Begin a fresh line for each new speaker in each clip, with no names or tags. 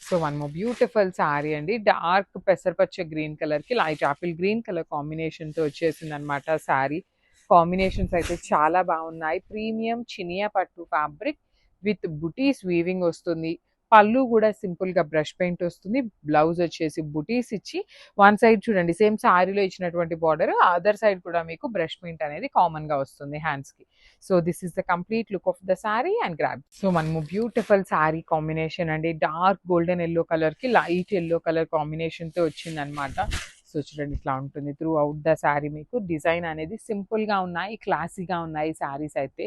So one more beautiful sari అండి. Dark పెసరపచ్చ green colour కి light apple green colour combination తో వచ్చేసింది అనమాట సారీ. కాంబినేషన్స్ అయితే చాలా బాగున్నాయి. ప్రీమియం చినియా పట్టు ఫ్యాబ్రిక్ విత్ బుటీస్ వీవింగ్ వస్తుంది. పళ్ళు కూడా సింపుల్ గా బ్రష్ పెయింట్ వస్తుంది. బ్లౌజ్ వచ్చేసి బుటీస్ ఇచ్చి వన్ సైడ్ చూడండి సేమ్ సారీలో ఇచ్చినటువంటి బార్డర్, అదర్ సైడ్ కూడా మీకు బ్రష్ పెయింట్ అనేది కామన్ గా వస్తుంది హ్యాండ్స్ కి. So this is the complete look of the sorry and grab. So మనము బ్యూటిఫుల్ సారీ కాంబినేషన్ అండి. డార్క్ గోల్డెన్ ఎల్లో కలర్ కి లైట్ ఎల్లో కలర్ కాంబినేషన్ తో వచ్చింది అనమాట. సో చూడండి ఇట్లా ఉంటుంది త్రూ అవుట్ ద శారీ. మీకు డిజైన్ అనేది సింపుల్ గా ఉన్నాయి, క్లాసీగా ఉన్నాయి శారీస్ అయితే.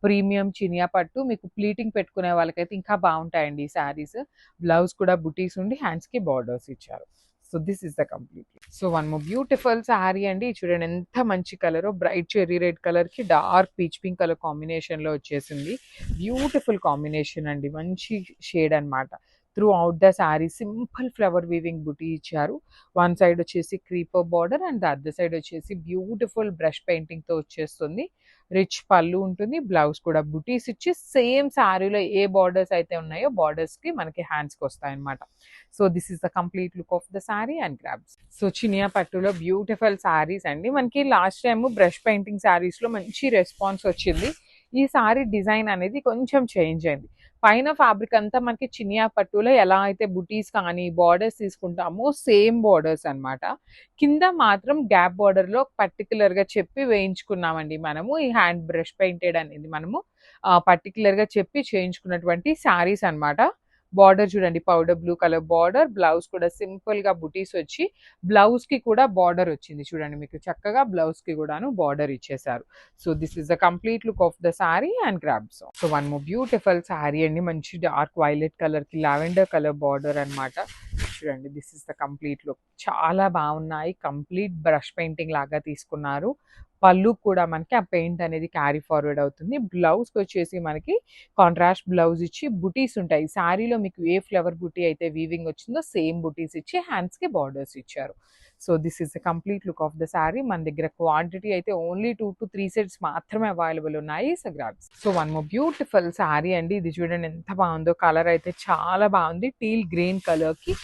ప్రీమియం చినియా పట్టు మీకు ప్లీటింగ్ పెట్టుకునే వాళ్ళకైతే ఇంకా బాగుంటాయండి ఈ శారీస్. బ్లౌజ్ కూడా బుటీస్ ఉండి హ్యాండ్స్ కి బార్డర్స్ ఇచ్చారు. So this is the complete. So one more beautiful sari అండి. చూడండి ఎంత మంచి colour, bright cherry red colour కి dark peach pink colour combination లో వచ్చేసింది. బ్యూటిఫుల్ కాంబినేషన్ అండి, మంచి షేడ్ అన్నమాట. Throughout the sari simple flower weaving buti ఇచ్చారు. వన్ సైడ్ వచ్చేసి creeper border and other side వచ్చేసి బ్యూటిఫుల్ బ్రష్ పెయింటింగ్ తో వచ్చేస్తుంది. రిచ్ పళ్ళు ఉంటుంది. బ్లౌజ్ కూడా బుటీస్ ఇచ్చి సేమ్ శారీలో ఏ బార్డర్స్ అయితే ఉన్నాయో బార్డర్స్ కి మనకి హ్యాండ్స్ కి వస్తాయి అనమాట. So this is the complete look of the sari and grabs. So Chiniya పట్టులో బ్యూటిఫుల్ శారీస్ అండి. మనకి last time brush painting saris లో మంచి రెస్పాన్స్ వచ్చింది. ఈ సారీ డిజైన్ అనేది కొంచెం చేంజ్ అయింది. పైన ఫ్యాబ్రిక్ అంతా మనకి చినియా పట్టులో ఎలా అయితే బుటీస్ కానీ బార్డర్స్ తీసుకుంటామో సేమ్ బార్డర్స్ అన్నమాట. కింద మాత్రం గ్యాప్ బార్డర్ లో పర్టికులర్ గా చెప్పి వేయించుకున్నామండి మనము. ఈ హ్యాండ్ బ్రష్ పెయింటెడ్ అనేది మనము పర్టికులర్ గా చెప్పి చేయించుకున్నటువంటి శారీస్ అన్నమాట. బార్డర్ చూడండి powder blue colour border. Blouse కూడా సింపుల్ గా బుటీస్ వచ్చి బ్లౌజ్ కి కూడా బార్డర్ వచ్చింది. చూడండి మీకు చక్కగా బ్లౌజ్ కి కూడాను బార్డర్ ఇచ్చేసారు. So this is the complete look of the sorry and grabs. So one more beautiful sari అండి. మంచి డార్క్ వైలెట్ కలర్ కి లావెండర్ కలర్ బార్డర్ అన్నమాట. చూడండి this is the complete look. చాలా బాగున్నాయి. కంప్లీట్ బ్రష్ పెయింటింగ్ లాగా తీసుకున్నారు. పళ్ళు కూడా మనకి ఆ పెయింట్ అనేది క్యారీ ఫార్వర్డ్ అవుతుంది. బ్లౌజ్ వచ్చేసి మనకి కాంట్రాస్ట్ బ్లౌజ్ ఇచ్చి బుటీస్ ఉంటాయి. శారీలో మీకు ఏ ఫ్లవర్ బుటీ అయితే వీవింగ్ వచ్చిందో సేమ్ బుటీస్ ఇచ్చి హ్యాండ్స్ కి బార్డర్స్ ఇచ్చారు. So this is the complete look of the sari. మన దగ్గర క్వాంటిటీ అయితే ఓన్లీ 2 to 3 సెట్స్ మాత్రమే అవైలబుల్ ఉన్నాయి. So grabs. So one more beautiful sari అండి. ఇది చూడండి ఎంత బాగుందో. కలర్ అయితే చాలా బాగుంది. టీల్ గ్రీన్ కలర్ కి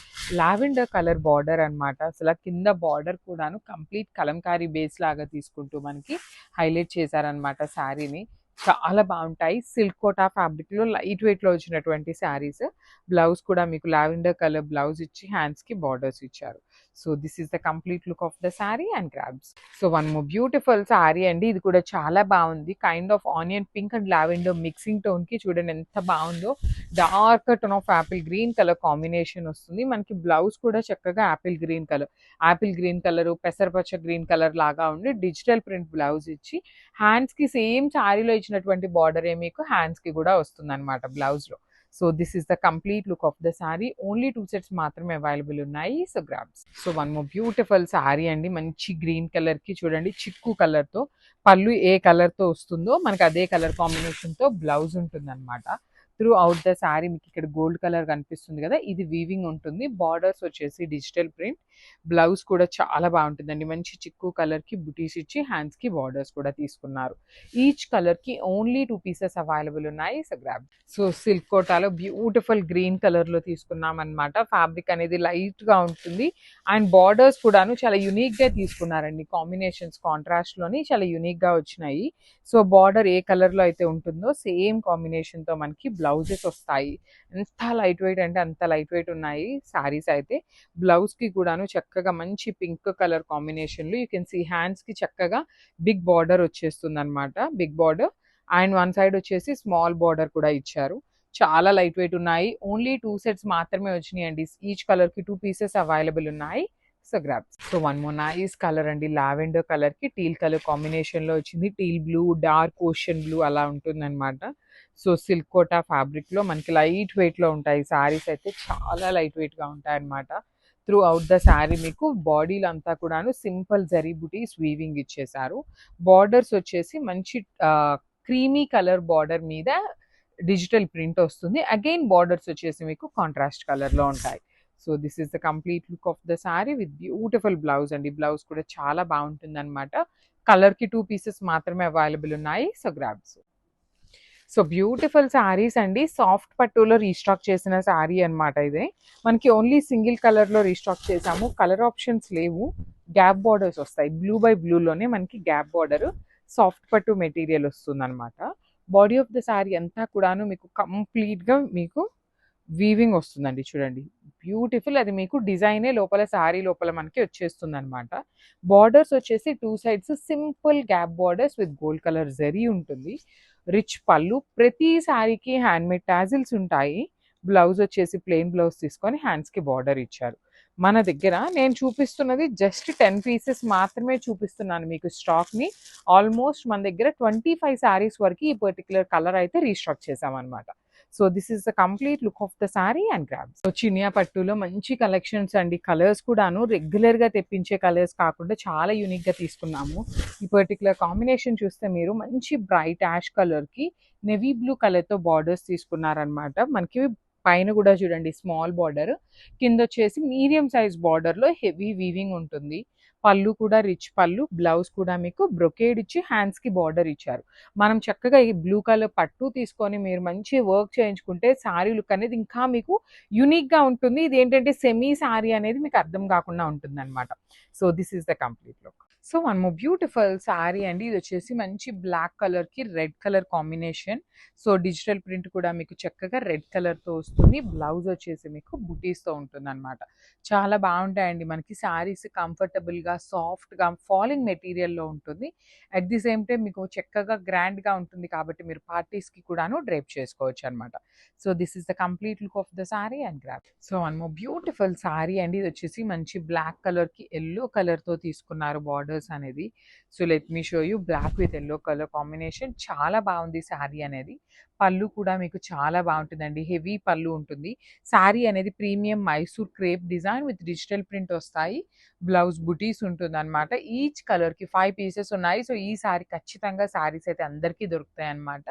లావెండర్ కలర్ బార్డర్ అన్నమాట. అసలు కింద బార్డర్ కూడాను కంప్లీట్ కలంకారీ బేస్ లాగా తీసుకుంటూ మనకి హైలైట్ చేశారనమాట శారీని. చాలా బాగుంటాయి. సిల్క్ కోటా ఫ్యాబ్రిక్ లో లైట్ వెయిట్ లో వచ్చినటువంటి శారీస్. బ్లౌజ్ కూడా మీకు లావెండర్ కలర్ బ్లౌజ్ ఇచ్చి హ్యాండ్స్ కి బార్డర్స్ ఇచ్చారు. So this is the complete look of the sari and grabs. So one more beautiful sari అండి. ఇది కూడా చాలా బాగుంది. Kind of onion pink and lavender mixing tone కి చూడండి ఎంత బాగుందో. Dark tone of Apple green colour combination వస్తుంది. మనకి బ్లౌజ్ కూడా చక్కగా Apple green colour పెసరపచ్చ green colour లాగా ఉండి డిజిటల్ ప్రింట్ బ్లౌజ్ ఇచ్చి హ్యాండ్స్ కి సేమ్ శారీలో ఇచ్చినటువంటి బార్డరే మీకు హ్యాండ్స్ కి కూడా వస్తుంది అనమాట బ్లౌజ్ లో. So this is the complete look of the sari. Only 2 sets మాత్రమే అవైలబుల్ ఉన్నాయి. So grabs. So one more beautiful sari అండి. మంచి గ్రీన్ కలర్ కి చూడండి చిక్కు కలర్ తో పళ్ళు ఏ కలర్ తో వస్తుందో మనకి అదే కలర్ కాంబినేషన్ తో బ్లౌజ్ ఉంటుంది అనమాట. త్రూ అవుట్ ద శారీ మీకు ఇక్కడ గోల్డ్ కలర్ కనిపిస్తుంది కదా, ఇది వీవింగ్ ఉంటుంది. బార్డర్స్ వచ్చేసి డిజిటల్ ప్రింట్. బ్లౌజ్ కూడా చాలా బాగుంటుందండి. మంచి చిక్కు కలర్ కి బుటీస్ ఇచ్చి హ్యాండ్స్ కి బార్డర్స్ కూడా తీసుకున్నారు. ఈచ్ కలర్ కి ఓన్లీ 2 పీసెస్ అవైలబుల్ ఉన్నాయి. So grab. సో సిల్క్ కోటాలో బ్యూటిఫుల్ గ్రీన్ కలర్ లో తీసుకున్నాం అనమాట. ఫ్యాబ్రిక్ అనేది లైట్ గా ఉంటుంది అండ్ బార్డర్స్ కూడాను చాలా యునిక్ గా తీసుకున్నారండి. కాంబినేషన్స్ కాంట్రాస్ట్ లోని చాలా యునిక్ గా వచ్చినాయి. సో బార్డర్ ఏ కలర్ లో అయితే ఉంటుందో సేమ్ కాంబినేషన్ తో మనకి బ్లౌజెస్ వస్తాయి. ఎంత లైట్ వెయిట్ అంటే అంత లైట్ వెయిట్ ఉన్నాయి శారీస్ అయితే. బ్లౌజ్ కి కూడాను చక్కగా మంచి పింక్ కలర్ కాంబినేషన్ లో యూ కెన్ సీ హ్యాండ్స్ కి చక్కగా బిగ్ బార్డర్ వచ్చేస్తుంది అనమాట. Big border and one side వచ్చేసి స్మాల్ బార్డర్ కూడా ఇచ్చారు. చాలా లైట్ వెయిట్ ఉన్నాయి. ఓన్లీ 2 సెట్స్ మాత్రమే వచ్చినాయి అండి. ఈచ్ కలర్ కి 2 పీసెస్ అవైలబుల్ ఉన్నాయి. So grabs. So one more nice colour అండి. లావెండర్ కలర్ కి టీల్ కలర్ కాంబినేషన్ లో వచ్చింది. Teal blue dark ocean blue అలా ఉంటుంది అనమాట. సో సిల్క్ కోటా ఫ్యాబ్రిక్ లో మనకి లైట్ వెయిట్ లో ఉంటాయి సారీస్ అయితే. చాలా లైట్ వెయిట్ గా ఉంటాయి అనమాట. త్రూ అవుట్ ద శారీ మీకు బాడీలో అంతా కూడాను సింపుల్ జరీ బుటీస్ వీవింగ్ ఇచ్చేసారు. బార్డర్స్ వచ్చేసి మంచి క్రీమీ కలర్ బార్డర్ మీద డిజిటల్ ప్రింట్ వస్తుంది. అగైన్ బార్డర్స్ వచ్చేసి మీకు కాంట్రాస్ట్ కలర్ లో ఉంటాయి. So this is the complete look of the sari with beautiful blouse అండి. బ్లౌజ్ కూడా చాలా బాగుంటుంది అనమాట. కలర్ కి 2 పీసెస్ మాత్రమే అవైలబుల్ ఉన్నాయి. So grabs. So beautiful saris అండి. సాఫ్ట్ పట్టులో రీస్టాక్ చేసిన శారీ అన్నమాట ఇది. మనకి ఓన్లీ సింగిల్ కలర్లో రీస్టాక్ చేసాము. కలర్ ఆప్షన్స్ లేవు. గ్యాప్ బార్డర్స్ వస్తాయి. బ్లూ బై బ్లూలోనే మనకి గ్యాప్ బార్డర్ సాఫ్ట్ పట్టు మెటీరియల్ వస్తుందన్నమాట. బాడీ ఆఫ్ ద శారీ అంతా కూడాను మీకు కంప్లీట్గా మీకు వీవింగ్ వస్తుందండి. చూడండి బ్యూటిఫుల్. అది మీకు డిజైనే లోపల శారీ లోపల మనకి వచ్చేస్తుంది అనమాట. బార్డర్స్ వచ్చేసి two sides simple gap borders with gold colour zari ఉంటుంది. రిచ్ పళ్ళు, ప్రతి శారీకి హ్యాండ్మేడ్ టాజిల్స్ ఉంటాయి. బ్లౌజ్ వచ్చేసి ప్లెయిన్ బ్లౌజ్ తీసుకొని హ్యాండ్స్కి బార్డర్ ఇచ్చారు. మన దగ్గర నేను చూపిస్తున్నది జస్ట్ 10 పీసెస్ మాత్రమే చూపిస్తున్నాను మీకు స్టాక్ని. ఆల్మోస్ట్ మన దగ్గర 25 శారీస్ వరకు ఈ పర్టికులర్ కలర్ అయితే రీస్టాక్ చేసామన్నమాట. So this is the complete look of the sari and grabs. So Chiniya పట్టులో మంచి కలెక్షన్స్ అండి. కలర్స్ కూడాను రెగ్యులర్గా తెప్పించే కలర్స్ కాకుండా చాలా యూనిక్గా తీసుకున్నాము. ఈ పర్టికులర్ కాంబినేషన్ చూస్తే మీరు మంచి బ్రైట్ యాష్ కలర్కి నెవీ బ్లూ కలర్తో బార్డర్స్ తీసుకున్నారనమాట. మనకి పైన కూడా చూడండి స్మాల్ బార్డర్, కింద వచ్చేసి మీడియం సైజ్ బార్డర్లో హెవీ వీవింగ్ ఉంటుంది. పళ్ళు కూడా రిచ్ పళ్ళు, బ్లౌజ్ కూడా మీకు బ్రొకేడ్ ఇచ్చి హ్యాండ్స్కి బార్డర్ ఇచ్చారు. మనం చక్కగా ఈ బ్లూ కలర్ పట్టు తీసుకొని మీరు మంచి వర్క్ చేయించుకుంటే శారీ లుక్ అనేది ఇంకా మీకు యూనిక్గా ఉంటుంది. ఇది ఏంటంటే సెమీ శారీ అనేది మీకు అర్థం కాకుండా ఉంటుంది అనమాట. So this is the complete look. So one more beautiful sari అండి. ఇది వచ్చేసి మంచి బ్లాక్ కలర్కి red colour combination. So digital print కూడా మీకు చక్కగా రెడ్ కలర్తో వస్తుంది. బ్లౌజ్ వచ్చేసి మీకు బుటీస్తో ఉంటుంది అనమాట. చాలా బాగుంటాయండి మనకి శారీస్. కంఫర్టబుల్గా సాఫ్ట్గా ఫాలింగ్ మెటీరియల్లో ఉంటుంది. అట్ ది సేమ్ టైం మీకు చక్కగా గ్రాండ్గా ఉంటుంది కాబట్టి మీరు పార్టీస్కి కూడాను డ్రైప్ చేసుకోవచ్చు అనమాట. So this is the complete look of the sari and grab. So one more beautiful sari అండి. ఇది వచ్చేసి మంచి బ్లాక్ కలర్కి ఎల్లో కలర్తో తీసుకున్నారు బార్డర్స్ అనేది. So let me show you black with yellow colour combination. చాలా బాగుంది శారీ అనేది. పళ్ళు కూడా మీకు చాలా బాగుంటుందండి. హెవీ పళ్ళు ఉంటుంది. శారీ అనేది premium Mysore crepe design with digital print వస్తాయి. బ్లౌజ్ బుటీస్ ఉంటుంది అనమాట. ఈచ్ కలర్కి 5 పీసెస్ ఉన్నాయి. సో ఈ శారీ ఖచ్చితంగా శారీస్ అయితే అందరికీ దొరుకుతాయి అనమాట.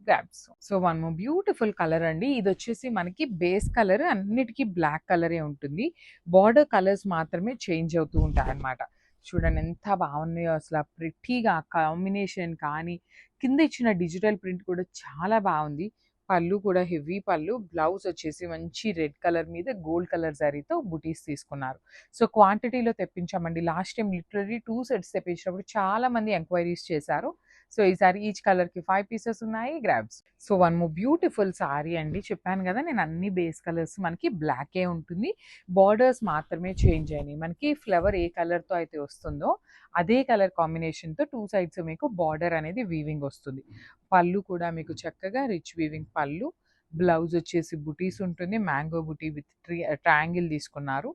Grabs. So one more beautiful colour అండి. ఇది వచ్చేసి మనకి బేస్ కలర్ అన్నిటికీ బ్లాక్ కలరే ఉంటుంది. బార్డర్ కలర్స్ మాత్రమే చేంజ్ అవుతూ ఉంటాయి అన్నమాట. చూడండి ఎంత బాగున్నాయో అసలు. ప్రిటీగా కాంబినేషన్ కానీ కింద ఇచ్చిన డిజిటల్ ప్రింట్ కూడా చాలా బాగుంది. పళ్ళు కూడా హెవీ పళ్ళు. బ్లౌజ్ వచ్చేసి మంచి రెడ్ కలర్ మీద గోల్డ్ కలర్ జరీతో బుటీస్ తీసుకున్నారు. సో క్వాంటిటీలో తెప్పించామండి. లాస్ట్ టైం లిటరలీ 2 సెట్స్ తెప్పించినప్పుడు చాలా మంది ఎంక్వైరీస్ చేశారు. సో ఈసారి ఈచ్ కలర్కి 5 పీసెస్ ఉన్నాయి. Grabs. So one more beautiful sari అండి. చెప్పాను కదా నేను అన్ని బేస్ కలర్స్ మనకి బ్లాకే ఉంటుంది. బార్డర్స్ మాత్రమే చేంజ్ అయినాయి. మనకి ఫ్లవర్ ఏ కలర్తో అయితే వస్తుందో అదే కలర్ కాంబినేషన్తో 2 సైడ్స్ మీకు బార్డర్ అనేది వీవింగ్ వస్తుంది. పళ్ళు కూడా మీకు చక్కగా రిచ్ వీవింగ్ పళ్ళు. బ్లౌజ్ వచ్చేసి బుటీస్ ఉంటుంది. మ్యాంగో బుటీ విత్ ట్రయాంగిల్ తీసుకున్నారు.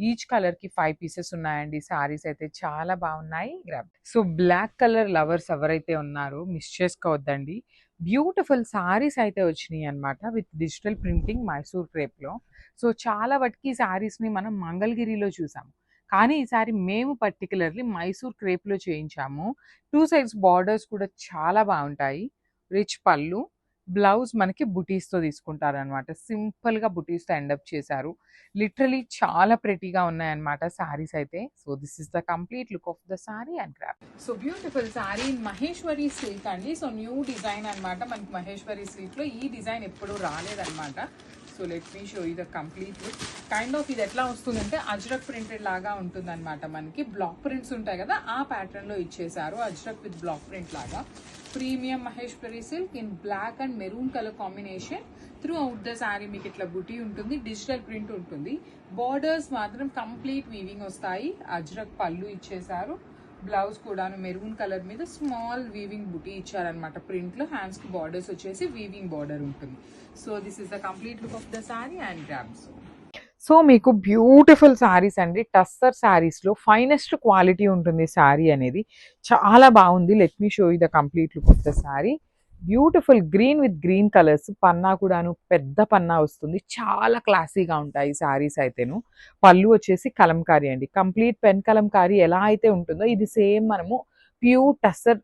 ఈచ్ కలర్కి 5 పీసెస్ ఉన్నాయండి. శారీస్ అయితే చాలా బాగున్నాయి. Grab. So black colour lovers ఎవరైతే ఉన్నారో మిస్ చేసుకోవద్దండి. బ్యూటిఫుల్ శారీస్ అయితే వచ్చినాయి అనమాట విత్ డిజిటల్ ప్రింటింగ్ మైసూర్ క్రేప్లో. సో చాలా వాటికి శారీస్ని మనం మంగళగిరిలో చూసాము. కానీ ఈసారి మేము పర్టికులర్లీ మైసూర్ క్రేప్లో చేయించాము. 2 సైడ్స్ బార్డర్స్ కూడా చాలా బాగుంటాయి. రిచ్ పళ్ళు, బ్లౌజ్ మనకి బుటీస్తో తీసుకుంటారనమాట. సింపుల్గా బుటీస్తో ఎండప్ చేశారు. లిటరలీ చాలా ప్రెటీగా ఉన్నాయన్నమాట శారీస్ అయితే. So this is the complete look of the sari and craft. So beautiful sari Maheshwari silk అండి. సో న్యూ డిజైన్ అనమాట. మనకి మహేశ్వరి సిల్క్లో ఈ డిజైన్ ఎప్పుడూ రాలేదన్నమాట. So let me show you the complete look. Kind of ఇది ఎట్లా వస్తుందంటే అజ్రక్ ప్రింటెడ్ లాగా ఉంటుంది అనమాట. మనకి బ్లాక్ ప్రింట్స్ ఉంటాయి కదా, ఆ ప్యాటర్న్లో ఇచ్చేసారు. అజ్రక్ విత్ బ్లాక్ ప్రింట్ లాగా. Premium Maheshwari silk in black and maroon colour combination. Throughout the sari మీకు ఇట్లా బుటీ ఉంటుంది. డిజిటల్ ప్రింట్ ఉంటుంది. బార్డర్స్ మాత్రం కంప్లీట్ వీవింగ్ వస్తాయి. అజ్రక్ పళ్ళు ఇచ్చేసారు. బ్లౌజ్ కూడాను మెరూన్ కలర్ మీద స్మాల్ వీవింగ్ బుటీ ఇచ్చారనమాట. ప్రింట్లో హ్యాండ్స్కి బార్డర్స్ వచ్చేసి వీవింగ్ బార్డర్ ఉంటుంది. So this is the complete look of the sari and grabs. So మీకు బ్యూటిఫుల్ శారీస్ అండి. టస్సర్ శారీస్లో ఫైనెస్ట్ క్వాలిటీ ఉంటుంది శారీ అనేది. చాలా బాగుంది. Let me show you the complete look of the sari. Beautiful green with green colours. పన్నా కూడాను పెద్ద పన్నా వస్తుంది. చాలా క్లాసీగా ఉంటాయి శారీస్ అయితేను. పళ్ళు వచ్చేసి కలంకారీ అండి. కంప్లీట్ పెన్ కలంకారీ ఎలా అయితే ఉంటుందో ఇది సేమ్ మనము ప్యూర్ టస్సర్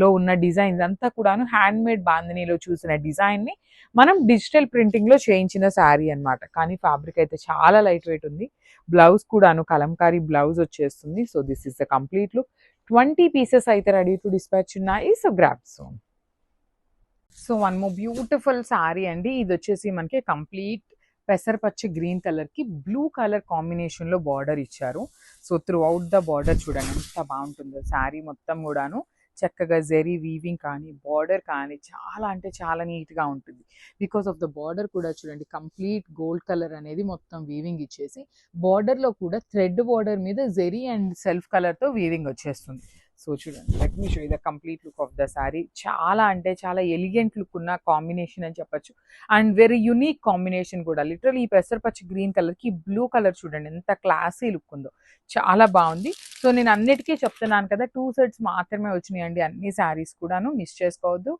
లో ఉన్న డిజైన్స్ అంతా కూడాను హ్యాండ్మేడ్ బాందినీలో చూసిన డిజైన్ని మనం డిజిటల్ ప్రింటింగ్లో చేయించిన శారీ అనమాట. కానీ ఫ్యాబ్రిక్ అయితే చాలా లైట్ వెయిట్ ఉంది. బ్లౌజ్ కూడాను కలంకారీ బ్లౌజ్ వచ్చేస్తుంది. So this is the complete look. 20 pieces అయితే ready to dispatch so. So grab son. So one more beautiful sari అండి. ఇది వచ్చేసి మనకి కంప్లీట్ పెసరపచ్చ గ్రీన్ కలర్ కి బ్లూ కలర్ కాంబినేషన్ లో బార్డర్ ఇచ్చారు. So throughout the border చూడండి ఎంత బాగుంటుందో. శారీ మొత్తం కూడాను చక్కగా జెరీ వీవింగ్ కానీ బార్డర్ కానీ చాలా అంటే చాలా నీట్ గా ఉంటుంది. బికాస్ ఆఫ్ ద బార్డర్ కూడా చూడండి కంప్లీట్ గోల్డ్ కలర్ అనేది మొత్తం వీవింగ్ ఇచ్చేసి బార్డర్ లో కూడా థ్రెడ్ బార్డర్ మీద జెరీ అండ్ సెల్ఫ్ కలర్ తో వీవింగ్ వచ్చేస్తుంది. సో చూడండి let me show you the complete look of the sari. చాలా అంటే చాలా ఎలిగెంట్ లుక్ ఉన్న కాంబినేషన్ అని చెప్పొచ్చు. అండ్ వెరీ యునిక్ కాంబినేషన్ కూడా. లిటరల్ ఈ పెసరపచ్చ గ్రీన్ కలర్ కి బ్లూ కలర్ చూడండి ఎంత క్లాసీ లుక్ ఉందో. చాలా బాగుంది. సో నేను అన్నిటికీ చెప్తున్నాను కదా 2 సెట్స్ మాత్రమే వచ్చినాయండి అన్ని శారీస్ కూడాను, మిస్ చేసుకోవద్దు.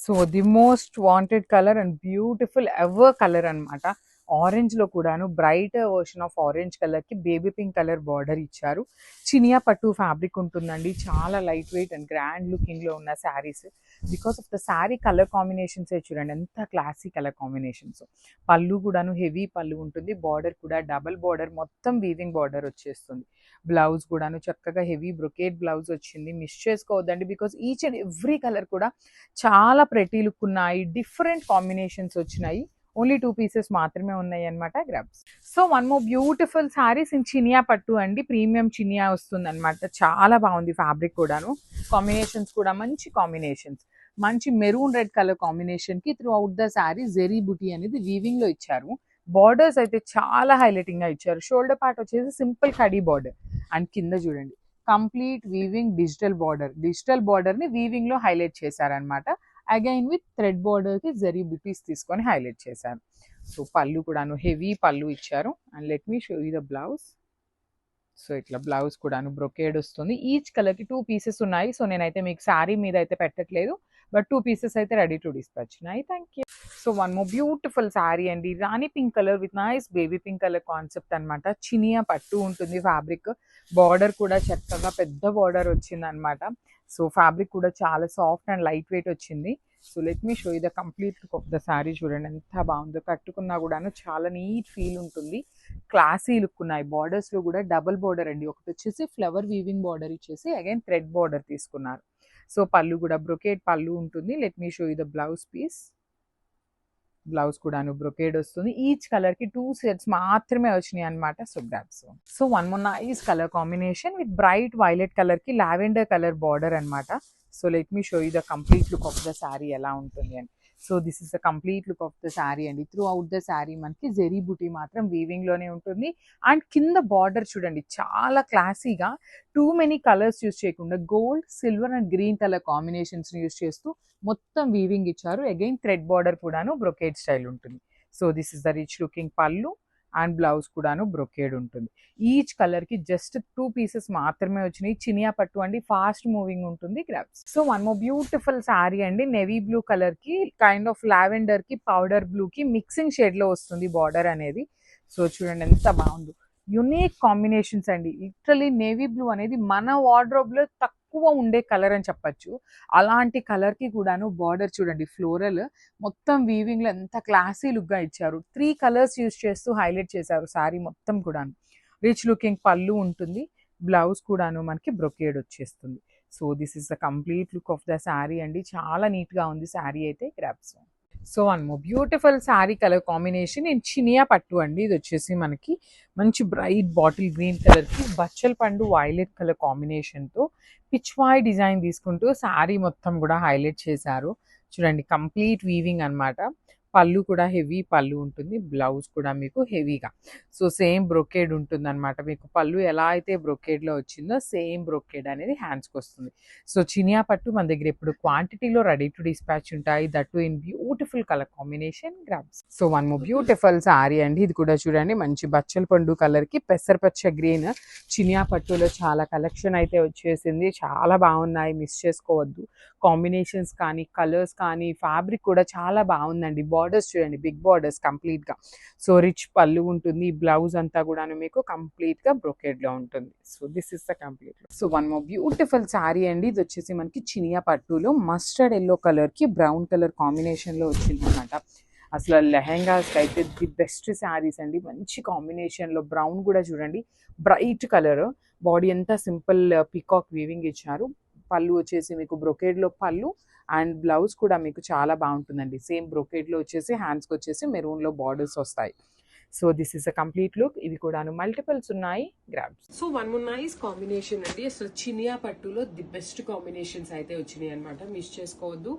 So the most wanted colour and beautiful ever colour అన్నమాట. ఆరెంజ్ లో కూడాను bright version of orange colour కి బేబీ పింక్ కలర్ బార్డర్ ఇచ్చారు. చినియా పట్టు ఫ్యాబ్రిక్ ఉంటుందండి. చాలా light wait and grand looking లో ఉన్న saris. Because of the sari colour combinations చూడండి ఎంత క్లాసీ కలర్ కాంబినేషన్స్. పళ్ళు కూడాను హెవీ పళ్ళు ఉంటుంది. బార్డర్ కూడా డబల్ బార్డర్ మొత్తం వీవింగ్ బార్డర్ వచ్చేస్తుంది. బ్లౌజ్ కూడాను చక్కగా హెవీ బ్రొకేట్ బ్లౌజ్ వచ్చింది. మిస్ చేసుకోవద్దండి because each and every colour కూడా చాలా ప్రెటీ లుక్ ఉన్నాయి. డిఫరెంట్ కాంబినేషన్స్ వచ్చినాయి. ఓన్లీ 2 పీసెస్ మాత్రమే ఉన్నాయి అనమాట. Grabs. So one more beautiful saris in Chiniya pattu అండి. ప్రీమియం చినియా వస్తుంది అనమాట. చాలా బాగుంది ఫ్యాబ్రిక్ కూడాను. కాంబినేషన్స్ కూడా మంచి కాంబినేషన్స్. మంచి మెరూన్ రెడ్ కలర్ కాంబినేషన్ కి throughout the sari zari buti అనేది వీవింగ్ లో ఇచ్చారు. బార్డర్స్ అయితే చాలా హైలైటింగ్ గా ఇచ్చారు. షోల్డర్ పార్ట్ వచ్చేసి సింపుల్ కడీ బార్డర్ అండ్ కింద చూడండి complete weaving digital border. Digital border ని వీవింగ్ లో హైలైట్ చేశారనమాట. అగైన్ విత్ థ్రెడ్ బార్డర్ కి జరీ బుటీస్ తీసుకొని హైలైట్ చేశారు. సో పళ్ళు కూడాను హెవీ పళ్ళు ఇచ్చారు. And let me show you the blouse. So ఇట్లా బ్లౌజ్ కూడాను బ్రొకేడ్ వస్తుంది. ఈచ్ కలర్ కి 2 పీసెస్ ఉన్నాయి. సో నేనైతే మీకు శారీ మీద అయితే పెట్టట్లేదు, బట్ 2 పీసెస్ అయితే రెడీ టు డిస్పాచ్ ఉన్నాయి. Thank you. So one more beautiful sari అండి. Rani pink colour with nice baby pink colour concept అనమాట. చినియా పట్టు ఉంటుంది ఫ్యాబ్రిక్. బార్డర్ కూడా చక్కగా పెద్ద బార్డర్ వచ్చింది అనమాట. సో ఫ్యాబ్రిక్ కూడా చాలా సాఫ్ట్ అండ్ లైట్ వెయిట్ వచ్చింది. So let me show you the complete look of the sari. చూడండి ఎంత బాగుందో. కట్టుకున్నా కూడాను చాలా నీట్ ఫీల్ ఉంటుంది. క్లాసీ లుక్ ఉన్నాయి. బార్డర్స్ లో కూడా డబుల్ బార్డర్ అండి. ఒకటి వచ్చేసి ఫ్లవర్ వీవింగ్ బార్డర్ ఇచ్చేసి అగైన్ థ్రెడ్ బార్డర్ తీసుకున్నారు. సో పళ్ళు కూడా బ్రొకేడ్ పళ్ళు ఉంటుంది. Let me show you the blouse piece. Blouse కూడాను బ్రొకేడ్ వస్తుంది. ఈచ్ కలర్ కి 2 సెట్స్ మాత్రమే వచ్చినాయి అనమాట. So that's so one more nice colour combination with bright violet colour కి లావెండర్ కలర్ బార్డర్ అనమాట. So let me show you the complete look of the sari ఎలా ఉంటుంది అని. So this is the complete look of the sari అండి. Throughout the sari మనకి జెరీ బుటీ మాత్రం weaving లోనే ఉంటుంది. అండ్ కింద బార్డర్ చూడండి చాలా క్లాసీగా టూ మెనీ కలర్స్ యూస్ చేయకుండా gold silver and green colour combinations use చేస్తూ మొత్తం వీవింగ్ ఇచ్చారు. అగైన్ థ్రెడ్ బార్డర్ కూడాను బ్రొకేడ్ స్టైల్ ఉంటుంది. So this is the rich looking పళ్ళు అండ్ బ్లౌజ్ కూడాను బ్రొకేడ్ ఉంటుంది. ఈచ్ కలర్ కి జస్ట్ 2 పీసెస్ మాత్రమే వచ్చినాయి. చినియా పట్టు అండి, ఫాస్ట్ మూవింగ్ ఉంటుంది. Grabs. So one more beautiful sari అండి. నెవీ బ్లూ కలర్ కి కైండ్ ఆఫ్ లావెండర్ కి పౌడర్ బ్లూ కి మిక్సింగ్ షేడ్ లో వస్తుంది బార్డర్ అనేది. సో చూడండి ఎంత బాగుందో. యునిక్ కాంబినేషన్స్ అండి. లిటరలీ నేవీ బ్లూ అనేది మన వార్డ్రోబ్ లో తక్కువ ఉండే కలర్ అని చెప్పచ్చు. అలాంటి కలర్ కి కూడాను బార్డర్ చూడండి ఫ్లోరల్ మొత్తం వీవింగ్ లో ఎంత క్లాసీ లుక్ గా ఇచ్చారు. 3 కలర్స్ యూస్ చేస్తూ హైలైట్ చేశారు శారీ మొత్తం కూడాను. రిచ్ లుకింగ్ పళ్ళు ఉంటుంది. బ్లౌజ్ కూడాను మనకి బ్రొకేడ్ వచ్చేస్తుంది. So this is the complete look of the sari అండి. చాలా నీట్ గా ఉంది శారీ అయితే. Grabs. So one more beautiful sari colour combination in Chiniya pattu అండి. ఇది వచ్చేసి మనకి మంచి బ్రైట్ బాటిల్ గ్రీన్ కలర్ కి బచ్చల పండు వైలెట్ కలర్ కాంబినేషన్ తో పిచ్ వాయ్ డిజైన్ తీసుకుంటూ శారీ మొత్తం కూడా హైలైట్ చేశారు. చూడండి కంప్లీట్ వీవింగ్ అన్నమాట. పళ్ళు కూడా హెవీ పళ్ళు ఉంటుంది. బ్లౌజ్ కూడా మీకు హెవీగా సో సేమ్ బ్రొకేడ్ ఉంటుంది అనమాట. మీకు పళ్ళు ఎలా అయితే బ్రొకేడ్ లో వచ్చిందో సేమ్ బ్రొకేడ్ అనేది హ్యాండ్స్ కి వస్తుంది. సో చినియా పట్టు మన దగ్గర ఇప్పుడు క్వాంటిటీలో రెడీ టు డిస్పాచ్ ఉంటాయి. That in beautiful colour combination. Grabs. So one more beautiful sari అండి. ఇది కూడా చూడండి మంచి బచ్చల పండు కలర్ కి పెసరపచ్చ గ్రీన్. చినియా పట్టులో చాలా కలెక్షన్ అయితే వచ్చేసింది. చాలా బాగున్నాయి, మిస్ చేసుకోవద్దు. కాంబినేషన్స్ కానీ కలర్స్ కానీ ఫ్యాబ్రిక్ కూడా చాలా బాగుందండి. బార్డర్స్ చూడండి బిగ్ బార్డర్స్ కంప్లీట్ గా. సో రిచ్ పళ్ళు ఉంటుంది. బ్లౌజ్ అంతా కూడా మీకు కంప్లీట్ గా బ్రొకేడ్ లో ఉంటుంది. So this is the complete. So one more beautiful sari అండి. ఇది వచ్చేసి మనకి చినియా పట్టులో మస్టర్డ్ ఎల్లో కలర్ కి బ్రౌన్ కలర్ కాంబినేషన్ లో వచ్చింది అనమాట. అసలు లెహెంగాస్ అయితే ది బెస్ట్ శారీస్ అండి. మంచి కాంబినేషన్ లో బ్రౌన్ కూడా చూడండి బ్రైట్ కలర్. బాడీ అంతా సింపుల్ పికాక్ వీవింగ్ ఇచ్చారు. పళ్ళు వచ్చేసి మీకు బ్రొకేడ్ లో పళ్ళు అండ్ బ్లౌజ్ కూడా మీకు చాలా బాగుంటుందండి. సేమ్ బ్రొకేడ్లో వచ్చేసి హ్యాండ్స్కి వచ్చేసి మెరూన్లో బార్డర్స్ వస్తాయి. So this is a complete look. ఇవి కూడాను మల్టిపుల్స్ ఉన్నాయి, grabs. So one more nice combination అండి. అసలు చినియా పట్టులో ది బెస్ట్ కాంబినేషన్స్ అయితే వచ్చినాయి అనమాట, మిస్ చేసుకోవద్దు.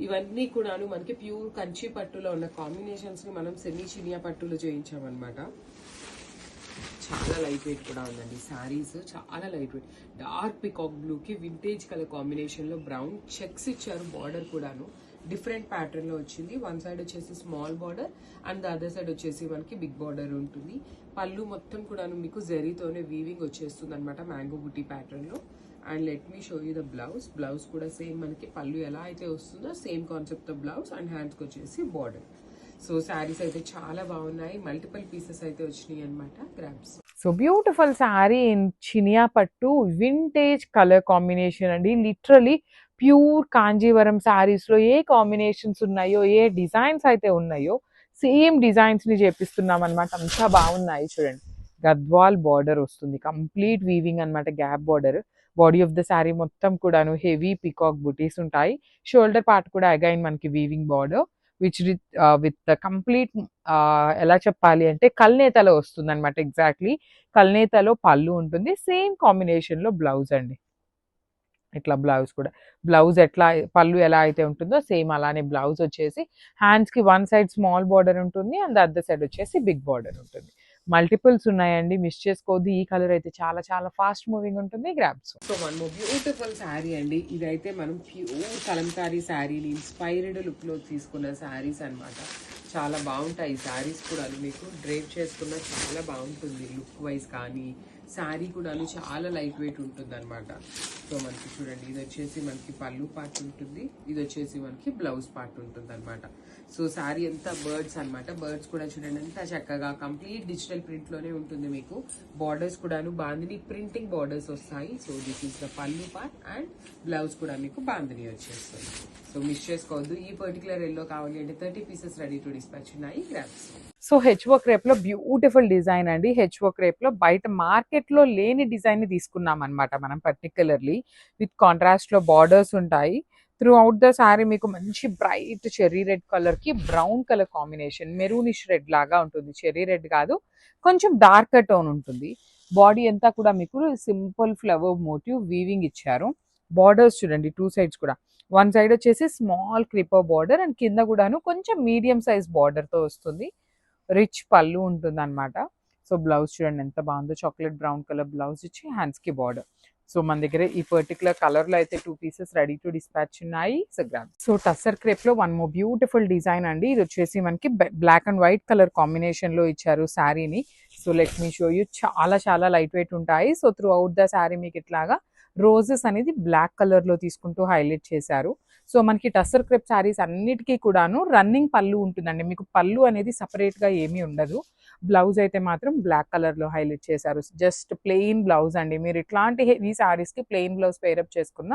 ఇవన్నీ కూడాను మనకి ప్యూర్ కంచి పట్టులో ఉన్న కాంబినేషన్స్ ని మనం సెమీ చినియా పట్టులో చేయించామన్నమాట. చాలా లైట్ వెయిట్ కూడా ఉందండి శారీస్, చాలా లైట్ వెయిట్. డార్క్ పికాక్ బ్లూకి వింటేజ్ కలర్ కాంబినేషన్లో బ్రౌన్ చెక్స్ ఇచ్చారు. బార్డర్ కూడాను డిఫరెంట్ ప్యాటర్న్లో వచ్చింది. వన్ సైడ్ వచ్చేసి small border and the other side వచ్చేసి మనకి బిగ్ బార్డర్ ఉంటుంది. పళ్ళు మొత్తం కూడాను మీకు జరీతోనే వీవింగ్ వచ్చేస్తుంది అనమాట, మ్యాంగో బుట్టి ప్యాటర్న్లో. And let me show you the blouse. Blouse కూడా సేమ్ మనకి పళ్ళు ఎలా అయితే వస్తుందో సేమ్ కాన్సెప్ట్ బ్లౌజ్ అండ్ హ్యాండ్స్కి వచ్చేసి బార్డర్. సో శారీస్ అయితే చాలా బాగున్నాయి, మల్టిపుల్ పీసెస్ అయితే వచ్చినాయి అనమాట, grabs. So beautiful sari in Chiniya పట్టు వింటేజ్ కలర్ కాంబినేషన్ అండి. లిటరలీ ప్యూర్ కాంజీవరం శారీస్లో ఏ కాంబినేషన్స్ ఉన్నాయో, ఏ డిజైన్స్ అయితే ఉన్నాయో సేమ్ డిజైన్స్ని చేపిస్తున్నాం అనమాట. అంతా బాగున్నాయి చూడండి. గద్వాల్ బార్డర్ వస్తుంది, కంప్లీట్ వీవింగ్ అనమాట, gap border. Body of the sari మొత్తం కూడాను హెవీ పికాక్ బుటీస్ ఉంటాయి. షోల్డర్ పార్ట్ కూడా అగైన్ మనకి వీవింగ్ బార్డర్ విత్ కంప్లీట్ ఎలా చెప్పాలి అంటే కల్నేతలో వస్తుంది అనమాట. ఎగ్జాక్ట్లీ కల్నేతలో పళ్ళు ఉంటుంది, సేమ్ కాంబినేషన్లో బ్లౌజ్ అండి. ఇట్లా బ్లౌజ్ కూడా, బ్లౌజ్ ఎట్లా పళ్ళు ఎలా అయితే ఉంటుందో సేమ్ అలానే బ్లౌజ్ వచ్చేసి హ్యాండ్స్కి వన్ సైడ్ స్మాల్ బార్డర్ ఉంటుంది అండ్ అదర్ సైడ్ వచ్చేసి బిగ్ బార్డర్ ఉంటుంది. మల్టిపుల్స్ ఉన్నాయండి, మిస్ చేసుకోవద్దు. ఈ కలర్ అయితే చాలా చాలా ఫాస్ట్ మూవింగ్ ఉంటుంది, grabs. So one more beautiful sari అండి. ఇదైతే మనం ప్యూర్ కలంకారీ శారీని ఇన్స్పైర్డ్ లుక్లో తీసుకున్న శారీస్ అనమాట. చాలా బాగుంటాయి ఈ శారీస్ కూడా, మీకు డ్రేప్ చేసుకున్న చాలా బాగుంటుంది లుక్ వైజ్. కానీ శారీ కూడా చాలా లైట్ వెయిట్ ఉంటుంది అనమాట. సో మనకి చూడండి, ఇది వచ్చేసి మనకి పళ్ళు పార్ట్ ఉంటుంది, ఇది వచ్చేసి మనకి బ్లౌజ్ పార్ట్ ఉంటుంది అనమాట. సో శారీ అంతా బర్డ్స్ అనమాట. బర్డ్స్ కూడా చూడండి ఎంత చక్కగా కంప్లీట్ డిజిటల్ ప్రింట్లోనే ఉంటుంది. మీకు బార్డర్స్ కూడాను బాందిని ప్రింటింగ్ బార్డర్స్ వస్తాయి. సో దిస్ ఈస్ ద పళ్ళు పార్ట్ అండ్ బ్లౌజ్ కూడా మీకు బాందిని వచ్చేస్తుంది. సో మిస్ చేసుకోవద్దు. ఈ పర్టికులర్ ఎల్లో కావాలి అంటే 30 పీసెస్ రెడీ టు డిస్పాచ్ ఉన్నాయి, గ్రాబ్స్. సో హెచ్ వర్క్ రేప్లో బ్యూటిఫుల్ డిజైన్ అండి. హెచ్ వర్క్ రేప్లో బయట మార్కెట్లో లేని డిజైన్ని తీసుకున్నాం అనమాట మనం, పర్టికులర్లీ విత్ కాంట్రాస్ట్లో బార్డర్స్ ఉంటాయి. త్రూ అవుట్ ద శారీ మీకు మంచి బ్రైట్ చెర్రీ రెడ్ కలర్కి brown colour combination, maroonish red లాగా ఉంటుంది. చెర్రీ రెడ్ కాదు, కొంచెం డార్కర్ టోన్ ఉంటుంది. బాడీ అంతా కూడా మీకు సింపుల్ ఫ్లవర్ మోటివ్ వీవింగ్ ఇచ్చారు. బార్డర్స్ చూడండి టూ సైడ్స్ కూడా, వన్ సైడ్ వచ్చేసి స్మాల్ క్రిపర్ బార్డర్ అండ్ కింద కూడాను కొంచెం మీడియం సైజ్ బార్డర్తో వస్తుంది. రిచ్ పళ్ళు ఉంటుంది అనమాట. సో బ్లౌజ్ చూడండి ఎంత బాగుందో, చాక్లెట్ బ్రౌన్ కలర్ బ్లౌజ్ ఇచ్చి హ్యాండ్స్కి బార్డర్. సో మన దగ్గర ఈ పర్టికులర్ కలర్లో అయితే 2 pieces ready to dispatch so. సో గ్రామ్. సో టస్సర్ క్రేప్లో వన్ మోర్ బ్యూటిఫుల్ డిజైన్ అండి. ఇది వచ్చేసి మనకి బ్లాక్ అండ్ వైట్ కలర్ కాంబినేషన్లో ఇచ్చారు శారీని. So let me show you. చాలా చాలా లైట్ వెయిట్ ఉంటాయి. So throughout the sari మీకు ఇట్లాగా రోజెస్ అనేది బ్లాక్ కలర్లో తీసుకుంటూ హైలైట్ చేశారు. సో మనకి టస్సర్ క్రేప్ శారీస్ అన్నిటికీ కూడాను రన్నింగ్ పళ్ళు ఉంటుందండి. మీకు పళ్ళు అనేది సపరేట్గా ఏమీ ఉండదు. బ్లౌజ్ అయితే మాత్రం బ్లాక్ కలర్లో హైలైట్ చేశారు. జస్ట్ ప్లెయిన్ బ్లౌజ్ అండి. మీరు ఇట్లాంటి హెవీ శారీస్కి ప్లెయిన్ బ్లౌజ్ పేరప్ చేసుకున్న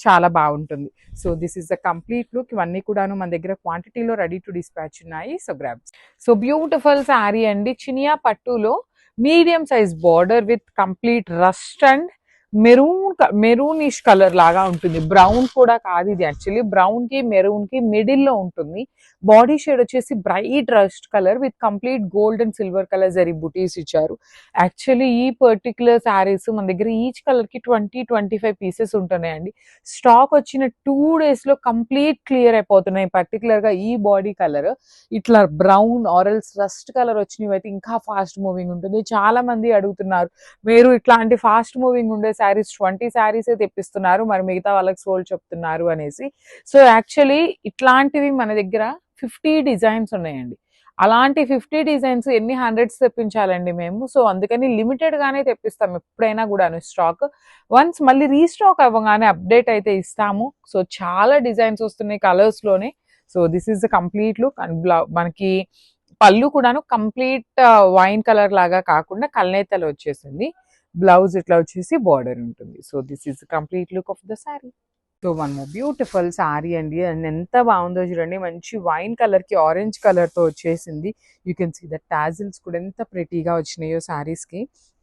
చాలా బాగుంటుంది. So this is the complete look. ఇవన్నీ కూడాను మన దగ్గర క్వాంటిటీలో ready to dispatch so. So grabs. So beautiful sari అండి. చినియా పట్టులో medium size border with complete rust and maroonish colour లాగా ఉంటుంది. బ్రౌన్ కూడా కాదు ఇది, యాక్చువల్లీ బ్రౌన్ కి మెరూన్ కి మిడిల్ లో ఉంటుంది. బాడీ షేడ్ వచ్చేసి bright rust colour with complete gold and silver colour zari బుటీస్ ఇచ్చారు. యాక్చువల్లీ ఈ పర్టికులర్ శారీస్ మన దగ్గర ఈచ్ కలర్ కి 20-25 పీసెస్ ఉంటున్నాయండి. స్టాక్ వచ్చిన 2 days లో కంప్లీట్ క్లియర్ అయిపోతున్నాయి. పర్టికులర్ గా ఈ బాడీ కలర్ ఇట్లా బ్రౌన్ ఆరల్స్ రస్ట్ కలర్ వచ్చినవి అయితే ఇంకా ఫాస్ట్ మూవింగ్ ఉంటుంది. చాలా మంది అడుగుతున్నారు, మీరు ఇట్లాంటి ఫాస్ట్ మూవింగ్ ఉండే శారీస్ 20 శారీసే తెప్పిస్తున్నారు, మరి మిగతా వాళ్ళకి సోల్డ్ చెప్తున్నారు అనేసి. సో యాక్చువల్లీ ఇట్లాంటివి మన దగ్గర 50 డిజైన్స్ ఉన్నాయండి. అలాంటి 50 డిజైన్స్ ఎన్ని హండ్రెడ్స్ తెప్పించాలండి మేము. సో అందుకని లిమిటెడ్ గానే తెప్పిస్తాం ఎప్పుడైనా కూడాను. స్టాక్ వన్స్ మళ్ళీ రీస్టాక్ అవ్వగానే అప్డేట్ అయితే ఇస్తాము. సో చాలా డిజైన్స్ వస్తున్నాయి కలర్స్ లోనే. So this is the complete look. And మనకి పళ్ళు కూడాను కంప్లీట్ వైన్ కలర్ లాగా కాకుండా కల్నేతలో వచ్చేసింది. బ్లౌజ్ ఇట్లా వచ్చేసి బార్డర్ ఉంటుంది. So this is complete look of the sari. So one more beautiful sari అండి. అండ్ ఎంత బాగుందో చూడండి, మంచి వైన్ కలర్ కి ఆరెంజ్ కలర్ తో వచ్చేసింది. You can see the tassels కూడా ఎంత ప్రెటీగా వచ్చినాయో సారీస్ కి.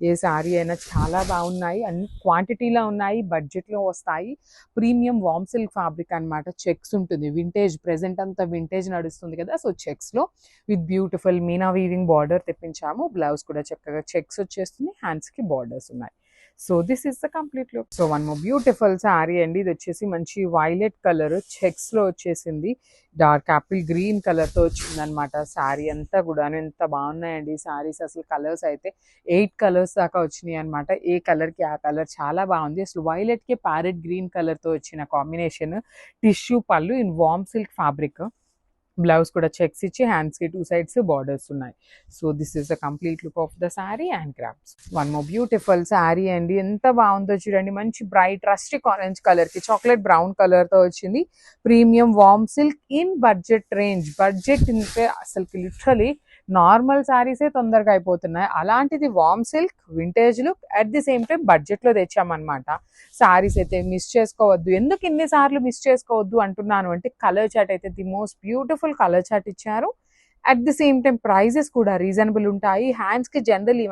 ఏ సారీ అయినా చాలా బాగున్నాయి, అన్ని క్వాంటిటీలో ఉన్నాయి, బడ్జెట్ లో వస్తాయి. ప్రీమియం వామ్ సిల్క్ ఫ్యాబ్రిక్ అన్నమాట. చెక్స్ ఉంటుంది, వింటేజ్, ప్రెసెంట్ అంతా వింటేజ్ నడుస్తుంది కదా, సో చెక్స్ లో with beautiful meena weaving border తెప్పించాము. బ్లౌజ్ కూడా చక్కగా చెక్స్ వచ్చేస్తుంది, హ్యాండ్స్ కి బార్డర్స్ ఉన్నాయి. So this is the complete look. So one more beautiful sari అండి. ఇది వచ్చేసి మంచి వైలెట్ కలర్ చెక్స్ లో వచ్చేసింది, డార్క్ యాపిల్ గ్రీన్ కలర్ తో వచ్చింది అనమాట. సారీ అంతా కూడా ఎంత బాగున్నాయండి సారీస్. అసలు కలర్స్ అయితే 8 కలర్స్ దాకా వచ్చినాయి అనమాట. ఏ కలర్ కి ఆ కలర్ చాలా బాగుంది. అసలు వైలెట్ కి ప్యారెట్ గ్రీన్ కలర్ తో వచ్చిన కాంబినేషన్. టిష్యూ పళ్ళు in warm silk fabric. Blouse కూడా చెక్స్ ఇచ్చి హ్యాండ్స్ కి 2 సైడ్స్ బార్డర్స్ ఉన్నాయి. So this is the complete look of the sari and crafts. One more beautiful sari అండి. ఎంత బాగుందో చూడండి, మంచి బ్రైట్ రస్టిక్ ఆరెంజ్ కలర్ కి చాక్లెట్ బ్రౌన్ కలర్ తో వచ్చింది. ప్రీమియం వామ్ silk in budget range. Budget అంటే అసలు లిటరలీ నార్మల్ శారీసే తొందరగా అయిపోతున్నాయి, అలాంటిది వామ్ silk vintage look at the same time budget లో తెచ్చామన్నమాట. శారీస్ అయితే మిస్ చేసుకోవద్దు. ఎందుకు ఇన్నిసార్లు మిస్ చేసుకోవద్దు అంటున్నాను అంటే, కలర్ చార్ట్ అయితే the most beautiful colour chart ఇచ్చారు. At the same time prices కూడా రీజనబుల్ ఉంటాయి. హ్యాండ్స్ కి జనరల్లీ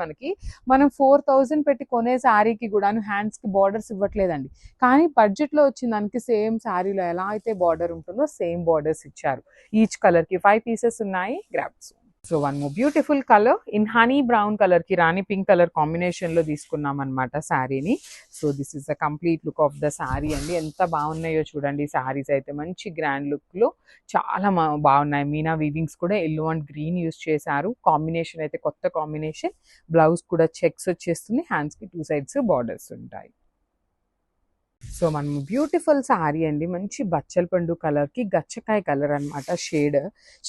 మనం 4000 పెట్టి కొనే శారీకి కూడా హ్యాండ్స్ కి బార్డర్స్ ఇవ్వట్లేదండి. కానీ బడ్జెట్ లో వచ్చిన దానికి సేమ్ శారీలో ఎలా అయితే బార్డర్ ఉంటుందో సేమ్ బార్డర్స్ ఇచ్చారు. ఈచ్ కలర్ కి 5 పీసెస్ ఉన్నాయి. Grasp. So one more beautiful colour in honey brown colour కి రాణి పింక్ కలర్ కాంబినేషన్ లో తీసుకున్నాం అనమాట శారీని. So this is the complete look of the sari అండి. ఎంత బాగున్నాయో చూడండి శారీస్ అయితే. మంచి గ్రాండ్ లుక్ లో చాలా బాగున్నాయి. మీనా వీవింగ్స్ కూడా ఎల్లో అండ్ గ్రీన్ యూస్ చేశారు. కాంబినేషన్ అయితే కొత్త కాంబినేషన్. బ్లౌజ్ కూడా చెక్స్ వచ్చేస్తుంది, హ్యాండ్స్ కి 2 సైడ్స్ బార్డర్స్ ఉంటాయి. సో మనం బ్యూటిఫుల్ శారీ అండి. మంచి బచ్చల పండు కలర్ కి గచ్చకాయ కలర్ అన్నమాట. షేడ్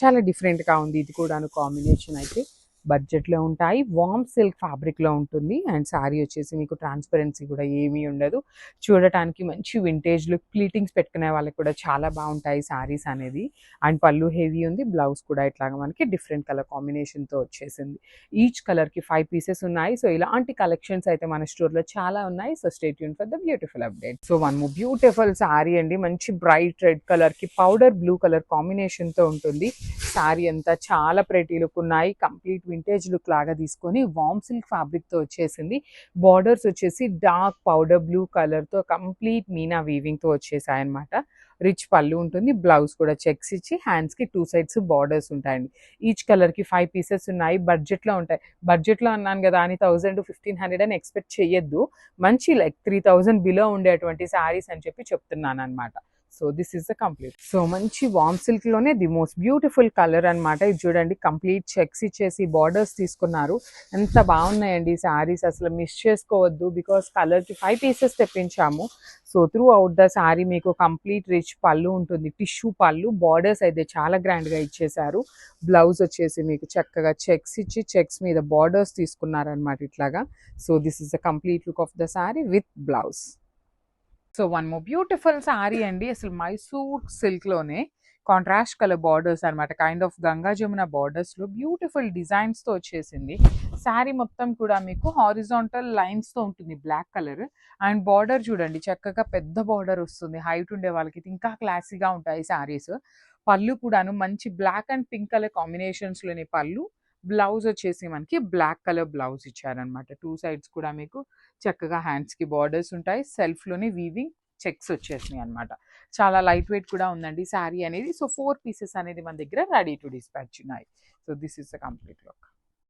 చాలా డిఫరెంట్ గా ఉంది. ఇది కూడా కాంబినేషన్ అయితే బడ్జెట్ లో ఉంటాయి. వామ్ సిల్క్ ఫ్యాబ్రిక్ లో ఉంటుంది. అండ్ శారీ వచ్చేసి మీకు ట్రాన్స్పరెన్సీ కూడా ఏమీ ఉండదు. చూడటానికి మంచి వింటేజ్ లుక్, ప్లీటింగ్స్ పెట్టుకునే వాళ్ళకి కూడా చాలా బాగుంటాయి శారీస్ అనేది. అండ్ పళ్ళు హెవీ ఉంది. బ్లౌజ్ కూడా ఇట్లాగా మనకి డిఫరెంట్ కలర్ కాంబినేషన్ తో వచ్చేసింది. ఈచ్ కలర్ కి 5 పీసెస్ ఉన్నాయి. సో ఇలాంటి కలెక్షన్స్ అయితే మన స్టోర్ లో చాలా ఉన్నాయి. So stay tune for the beautiful update. So one more beautiful sari అండి. మంచి బ్రైట్ రెడ్ కలర్ కి పౌడర్ బ్లూ కలర్ కాంబినేషన్ తో ఉంటుంది. శారీ అంతా చాలా ప్రెటీ లుక్ ఉన్నాయి. కంప్లీట్ వింటేజ్ లుక్ లాగా తీసుకొని వామ్ సిల్క్ ఫ్యాబ్రిక్ తో వచ్చేసింది. బార్డర్స్ వచ్చేసి డార్క్ పౌడర్ బ్లూ కలర్ తో కంప్లీట్ మీనా వీవింగ్ తో వచ్చేసాయి అనమాట. రిచ్ పళ్ళు ఉంటుంది. బ్లౌజ్ కూడా చెక్స్ ఇచ్చి హ్యాండ్స్ కి 2 సైడ్స్ బార్డర్స్ ఉంటాయండి. ఈచ్ కలర్ కి 5 పీసెస్ ఉన్నాయి. బడ్జెట్ లో ఉంటాయి. బడ్జెట్ లో అన్నాను కదా అని 1000 to 1500 అని ఎక్స్పెక్ట్ చేయొద్దు. మంచి లైక్ 3000 బిలో ఉండేటువంటి శారీస్ అని చెప్పి చెప్తున్నాను అనమాట. So this is the complete. So మంచి వామ్ సిల్క్ లోనే ది మోస్ట్ బ్యూటిఫుల్ కలర్ అనమాట. ఇది చూడండి, కంప్లీట్ చెక్స్ ఇచ్చేసి బార్డర్స్ తీసుకున్నారు. ఎంత బాగున్నాయండి శారీస్, అసలు మిస్ చేసుకోవద్దు. బికాస్ కలర్ కి 5 పీసెస్ తెప్పించాము. So throughout the sari మీకు కంప్లీట్ రిచ్ పళ్ళు ఉంటుంది. టిష్యూ పళ్ళు. బార్డర్స్ అయితే చాలా గ్రాండ్ గా ఇచ్చేసారు. బ్లౌజ్ వచ్చేసి మీకు చక్కగా చెక్స్ ఇచ్చి చెక్స్ మీద బార్డర్స్ తీసుకున్నారనమాట ఇట్లాగా. So this is the complete look of the sari with blouse. So one more beautiful sari అండి. అసలు మైసూర్ సిల్క్ లోనే కాంట్రాస్ట్ కలర్ బార్డర్స్ అనమాట. Kind of Ganga Jamuna borders లో బ్యూటిఫుల్ డిజైన్స్ తో వచ్చేసింది. శారీ మొత్తం కూడా మీకు హారిజాంటల్ లైన్స్ తో ఉంటుంది, బ్లాక్ కలర్. అండ్ బార్డర్ చూడండి, చక్కగా పెద్ద బార్డర్ వస్తుంది. హైట్ ఉండే వాళ్ళకి ఇంకా క్లాసీగా ఉంటాయి శారీస్. పళ్ళు కూడాను మంచి black and pink colour combinations లోని పళ్ళు. బ్లౌజ్ వచ్చేసి మనకి బ్లాక్ కలర్ బ్లౌజ్ ఇచ్చారనమాట. 2 సైడ్స్ కూడా మీకు చక్కగా హ్యాండ్స్ కి బార్డర్స్ ఉంటాయి. సెల్ఫ్ లోనే వీవింగ్ చెక్స్ వచ్చేసినాయి అనమాట. చాలా లైట్ వెయిట్ కూడా ఉందండి శారీ అనేది. సో 4 పీసెస్ అనేది మన దగ్గర ready to dispatch so. So this is the complete look.